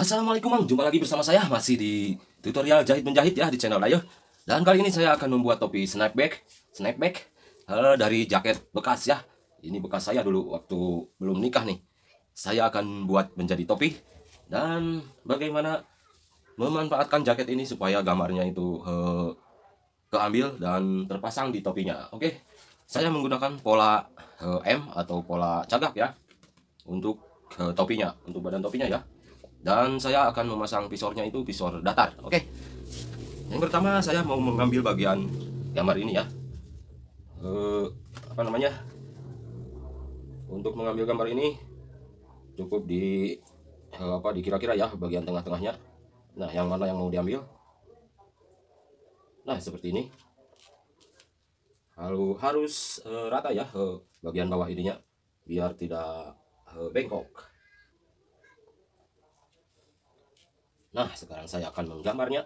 Assalamualaikum Bang, jumpa lagi bersama saya masih di tutorial jahit menjahit ya di channel Dayo. Dan kali ini saya akan membuat topi snapback dari jaket bekas ya. Ini bekas saya dulu waktu belum nikah nih. Saya akan buat menjadi topi dan bagaimana memanfaatkan jaket ini supaya gambarnya itu keambil dan terpasang di topinya. Oke, saya menggunakan pola M atau pola cagak ya untuk topinya, untuk badan topinya ya. Dan saya akan memasang visornya itu visor datar. Oke. Yang pertama saya mau mengambil bagian gambar ini ya. Untuk mengambil gambar ini cukup di dikira-kira ya bagian tengah-tengahnya. Nah, yang mana yang mau diambil? Nah, seperti ini. Lalu harus rata ya bagian bawah ininya biar tidak bengkok. Nah, sekarang saya akan menggambarnya.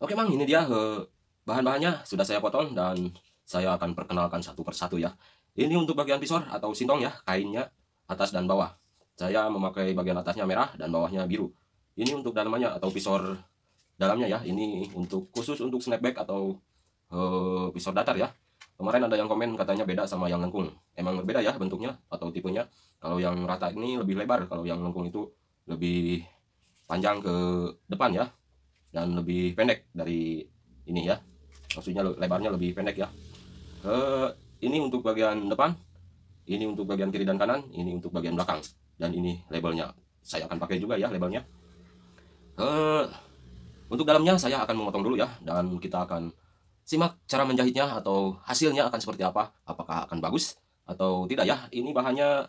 Oke Bang, ini dia bahan-bahannya sudah saya potong dan saya akan perkenalkan satu persatu ya. Ini untuk bagian visor atau sintong ya, kainnya atas dan bawah. Saya memakai bagian atasnya merah dan bawahnya biru. Ini untuk dalamannya atau visor dalamnya ya. Ini untuk khusus untuk snapback atau visor datar ya. Kemarin ada yang komen katanya beda sama yang lengkung. Emang berbeda ya bentuknya atau tipenya. Kalau yang rata ini lebih lebar, kalau yang lengkung itu lebih panjang ke depan ya. Dan lebih pendek dari ini ya, maksudnya lebarnya lebih pendek ya. Ini untuk bagian depan, ini untuk bagian kiri dan kanan, ini untuk bagian belakang, dan ini labelnya saya akan pakai juga ya labelnya. Untuk dalamnya saya akan memotong dulu ya, dan kita akan simak cara menjahitnya atau hasilnya akan seperti apa, apakah akan bagus atau tidak ya. Ini bahannya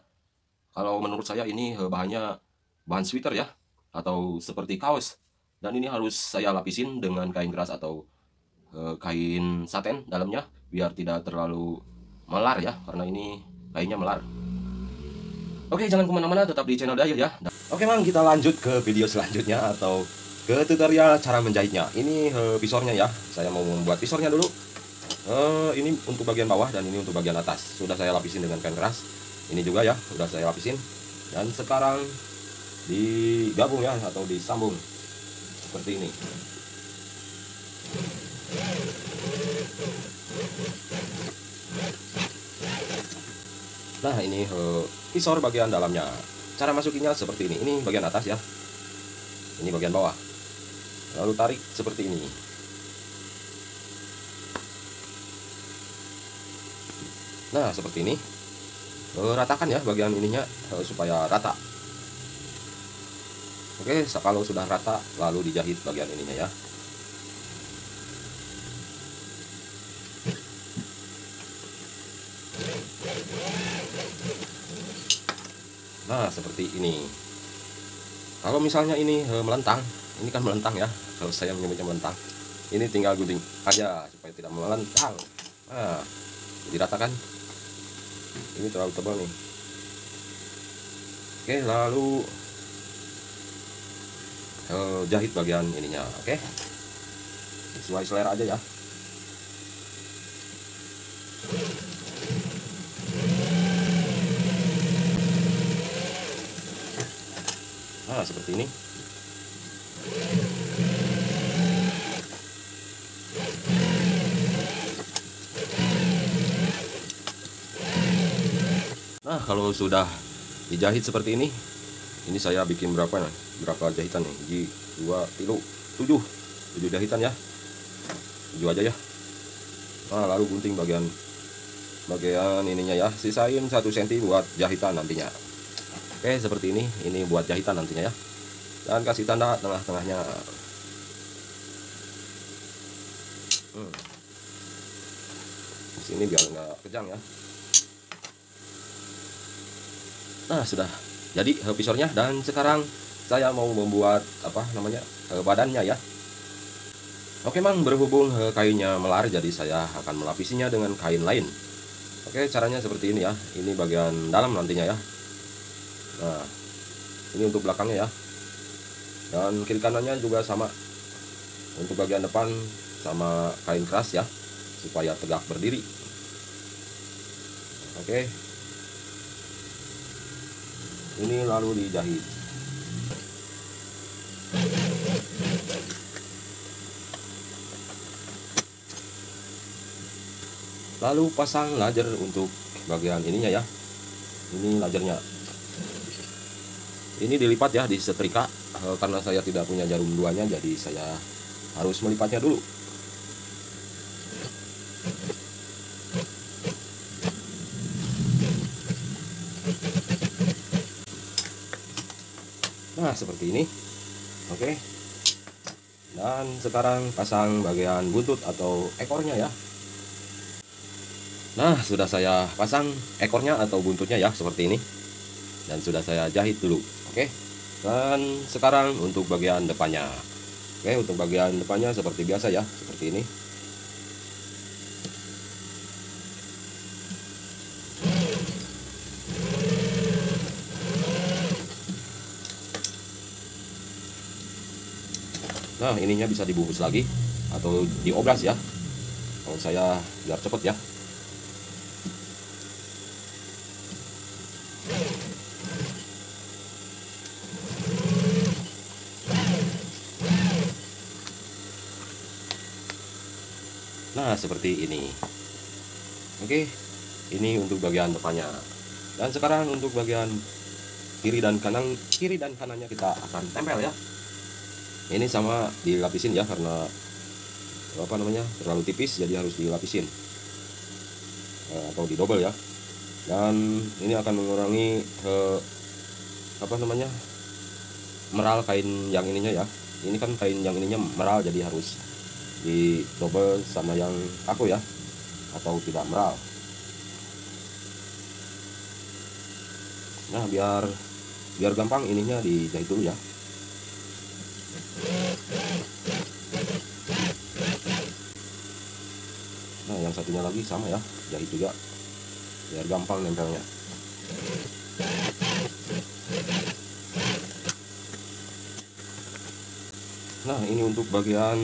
kalau menurut saya ini bahannya bahan sweater ya, atau seperti kaos. Dan ini harus saya lapisin dengan kain keras atau kain saten dalamnya biar tidak terlalu melar ya, karena ini kainnya melar. Oke, jangan kemana-mana, tetap di channel Dayo ya. Oke Bang, kita lanjut ke video selanjutnya atau ke tutorial cara menjahitnya. Ini visornya ya, saya mau membuat visornya dulu. Ini untuk bagian bawah dan ini untuk bagian atas. Sudah saya lapisin dengan kain keras. Ini juga ya, sudah saya lapisin. Dan sekarang digabung ya atau disambung seperti ini. Nah, ini visor bagian dalamnya. Cara masukinya seperti ini. Ini bagian atas ya. Ini bagian bawah. Lalu tarik seperti ini. Nah, seperti ini. Ratakan ya bagian ininya supaya rata. Oke, kalau sudah rata lalu dijahit bagian ininya ya. Nah, seperti ini. Kalau misalnya ini melentang, ini kan melentang ya. Kalau saya menyebutnya melentang, ini tinggal gunting aja supaya tidak melentang. Nah, jadi rata kan? Ini terlalu tebal nih. Oke, lalu jahit bagian ininya. Oke, sesuai selera aja ya. Nah, seperti ini. Nah, kalau sudah dijahit seperti ini saya bikin berapa jahitan nih? 2, 3, 7 jahitan ya. 7 aja ya. Nah, lalu gunting bagian ininya ya. Sisain 1 cm buat jahitan nantinya. Oke, seperti ini buat jahitan nantinya ya. Dan kasih tanda tengah-tengahnya. Di sini biar nggak kejang ya. Nah, sudah jadi visornya, dan sekarang saya mau membuat apa namanya badannya ya. Oke mang, berhubung kainnya melar, jadi saya akan melapisinya dengan kain lain. Oke, caranya seperti ini ya. Ini bagian dalam nantinya ya. Nah, ini untuk belakangnya ya. Dan kiri kanannya juga sama. Untuk bagian depan sama kain keras ya, supaya tegak berdiri. Oke. Ini lalu dijahit. Lalu pasang layer untuk bagian ininya ya. Ini lajernya. Ini dilipat ya, disetrika. Karena saya tidak punya jarum 2-nya, jadi saya harus melipatnya dulu. Nah, seperti ini. Oke. Dan sekarang pasang bagian buntut atau ekornya ya. Nah, sudah saya pasang ekornya atau buntutnya ya, seperti ini. Dan sudah saya jahit dulu. Oke. Dan sekarang untuk bagian depannya. Oke, untuk bagian depannya seperti biasa ya, seperti ini. Nah, ininya bisa dibungkus lagi atau diobras ya. Kalau saya biar cepet ya. Nah, seperti ini. Oke, ini untuk bagian depannya. Dan sekarang untuk bagian kiri dan kanannya kita akan tempel ya. Ini sama dilapisin ya, karena apa namanya terlalu tipis, jadi harus dilapisin atau didobel ya. Dan ini akan mengurangi apa namanya meral kain yang ininya ya. Ini kan kain yang ininya meral, jadi harus didobel sama yang kaku ya, atau tidak meral. Nah, biar gampang ininya dijahit dulu ya. Nah, yang satunya lagi sama ya, jahit juga biar gampang nempelnya. Nah, ini untuk bagian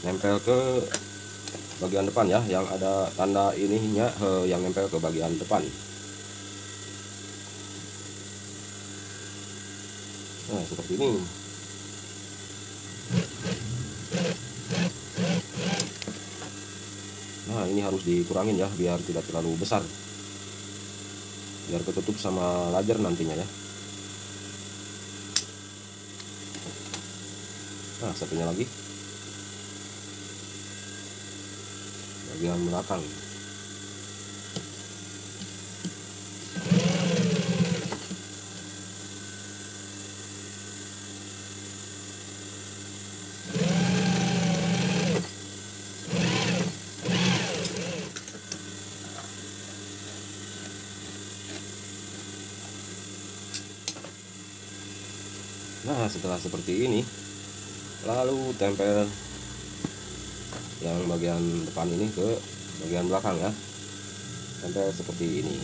nempel ke bagian depan ya, yang ada tanda ininya yang nempel ke bagian depan. Nah, seperti ini. Nah, ini harus dikurangin ya, biar tidak terlalu besar, biar ketutup sama layer nantinya ya. Nah, satunya lagi bagian belakang. Nah, setelah seperti ini, lalu tempel yang bagian depan ini ke bagian belakang ya. Tempel seperti ini.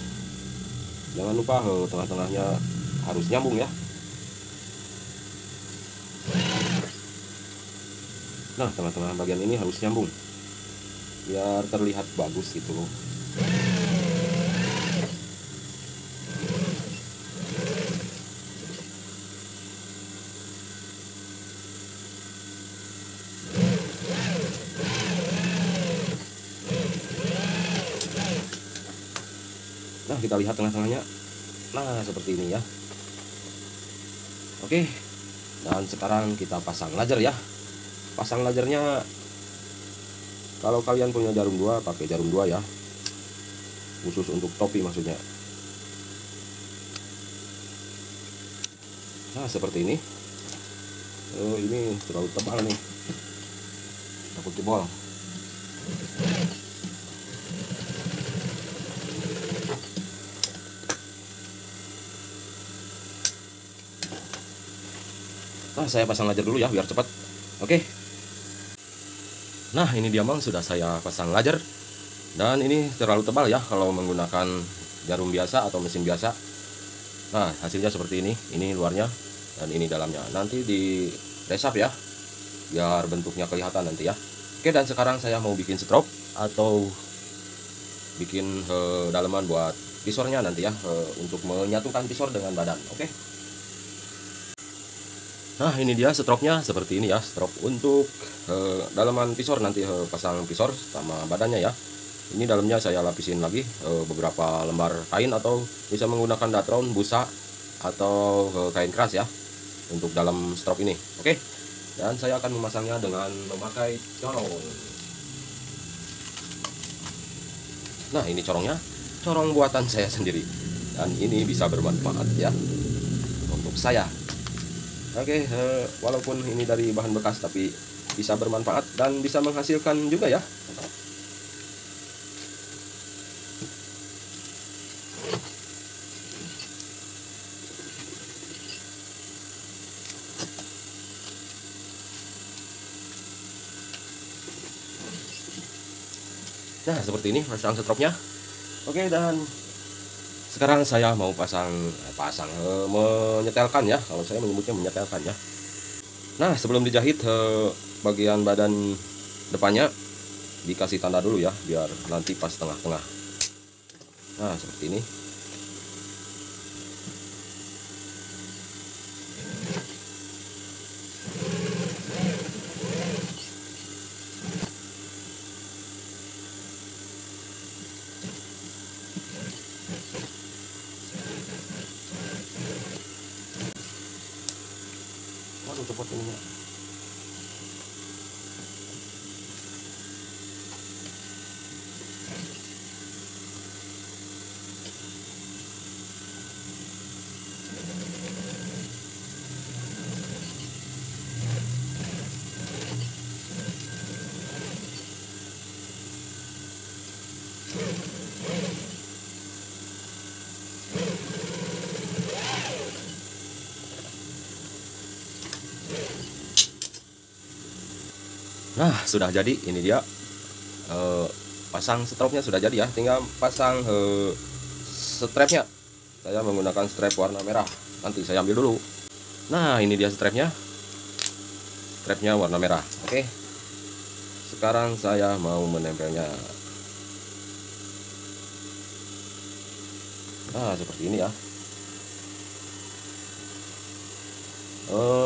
Jangan lupa tengah-tengahnya harus nyambung ya. Nah, tengah-tengah bagian ini harus nyambung biar terlihat bagus gitu loh. Nah, kita lihat tengah-tengahnya. Nah, seperti ini ya. Oke. Dan sekarang kita pasang laser ya. Pasang lasernya, kalau kalian punya jarum 2, pakai jarum 2 ya. Khusus untuk topi maksudnya. Nah, seperti ini. Ini terlalu tebal nih, takut jebol. Nah, saya pasang laser dulu ya biar cepat. Oke. Nah, ini dia Mang, sudah saya pasang laser. Dan ini terlalu tebal ya kalau menggunakan jarum biasa atau mesin biasa. Nah, hasilnya seperti ini. Ini luarnya dan ini dalamnya. Nanti diresap ya biar bentuknya kelihatan nanti ya. Oke, dan sekarang saya mau bikin strop atau bikin daleman buat visornya nanti ya, untuk menyatukan visor dengan badan. Oke. Nah, ini dia stropnya seperti ini ya, strop untuk daleman visor nanti, pasang visor sama badannya ya. Ini dalamnya saya lapisin lagi beberapa lembar kain atau bisa menggunakan datron, busa atau kain keras ya untuk dalam strop ini. Oke. Dan saya akan memasangnya dengan memakai corong. Nah, ini corongnya, corong buatan saya sendiri. Dan ini bisa bermanfaat ya untuk saya. Oke, walaupun ini dari bahan bekas tapi bisa bermanfaat dan bisa menghasilkan juga ya. Nah, seperti ini pasang stropnya. Oke, dan sekarang saya mau menyetelkan ya, kalau saya menyebutnya menyetelkan ya. Nah, sebelum dijahit bagian badan depannya dikasih tanda dulu ya biar nanti pas tengah-tengah. Nah, seperti ini. Waduh, cepet ini. Nah, sudah jadi. Ini dia pasang stropnya sudah jadi ya, tinggal pasang strapnya. Saya menggunakan strap warna merah. Nanti saya ambil dulu. Nah, ini dia strapnya. Strapnya warna merah. Oke. Sekarang saya mau menempelnya. Nah, seperti ini ya.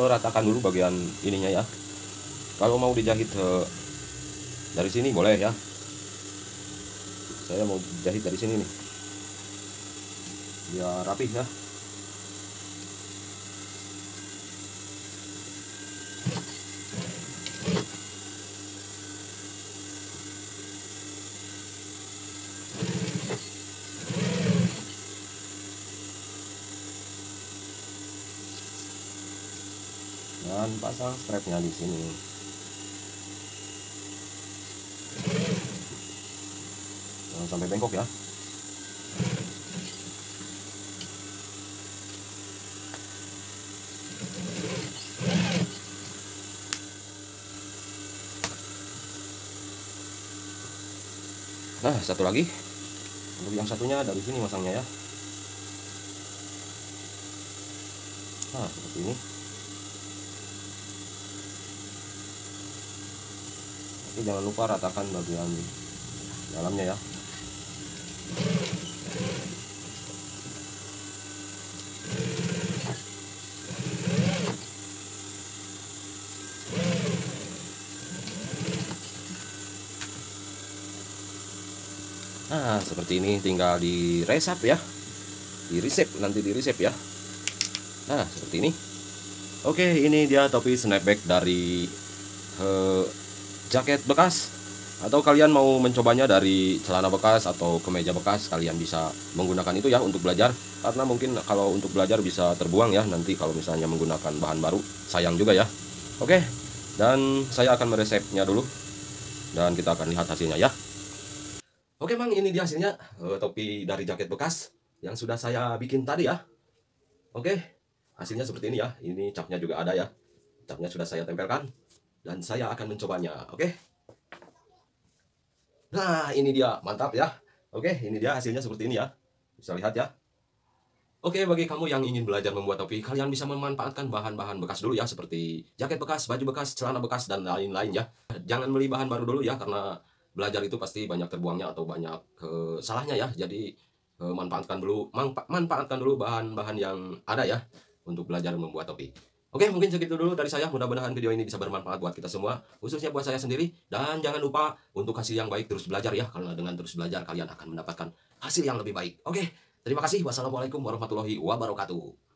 Ratakan dulu bagian ininya ya. Kalau mau dijahit dari sini boleh ya. Saya mau jahit dari sini nih, biar rapih ya. Dan pasang strapnya di sini. Jangan sampai bengkok ya. Nah, satu lagi. Untuk yang satunya dari sini masangnya ya. Nah, seperti ini. Tapi jangan lupa ratakan bagian dalamnya ya. Nah, seperti ini, tinggal diresap ya. Nanti diresep ya. Nah, seperti ini. Oke, ini dia topi snapback dari jaket bekas. Atau kalian mau mencobanya dari celana bekas atau kemeja bekas, kalian bisa menggunakan itu ya untuk belajar. Karena mungkin kalau untuk belajar bisa terbuang ya nanti kalau misalnya menggunakan bahan baru, sayang juga ya. Oke, dan saya akan meresepnya dulu. Dan kita akan lihat hasilnya ya. Oke Mang, ini dia hasilnya, topi dari jaket bekas yang sudah saya bikin tadi ya. Oke, hasilnya seperti ini ya. Ini capnya juga ada ya. Catnya sudah saya tempelkan dan saya akan mencobanya. Oke. Nah, ini dia, mantap ya. Oke, ini dia hasilnya seperti ini ya. Bisa lihat ya. Oke, bagi kamu yang ingin belajar membuat topi, kalian bisa memanfaatkan bahan-bahan bekas dulu ya, seperti jaket bekas, baju bekas, celana bekas, dan lain-lain ya. Jangan beli bahan baru dulu ya, karena belajar itu pasti banyak terbuangnya atau banyak salahnya ya. Jadi manfaatkan dulu bahan-bahan yang ada ya untuk belajar membuat topi. Oke, mungkin segitu dulu dari saya. Mudah-mudahan video ini bisa bermanfaat buat kita semua, khususnya buat saya sendiri. Dan jangan lupa untuk hasil yang baik terus belajar ya, karena dengan terus belajar kalian akan mendapatkan hasil yang lebih baik. Oke. Terima kasih. Wassalamualaikum warahmatullahi wabarakatuh.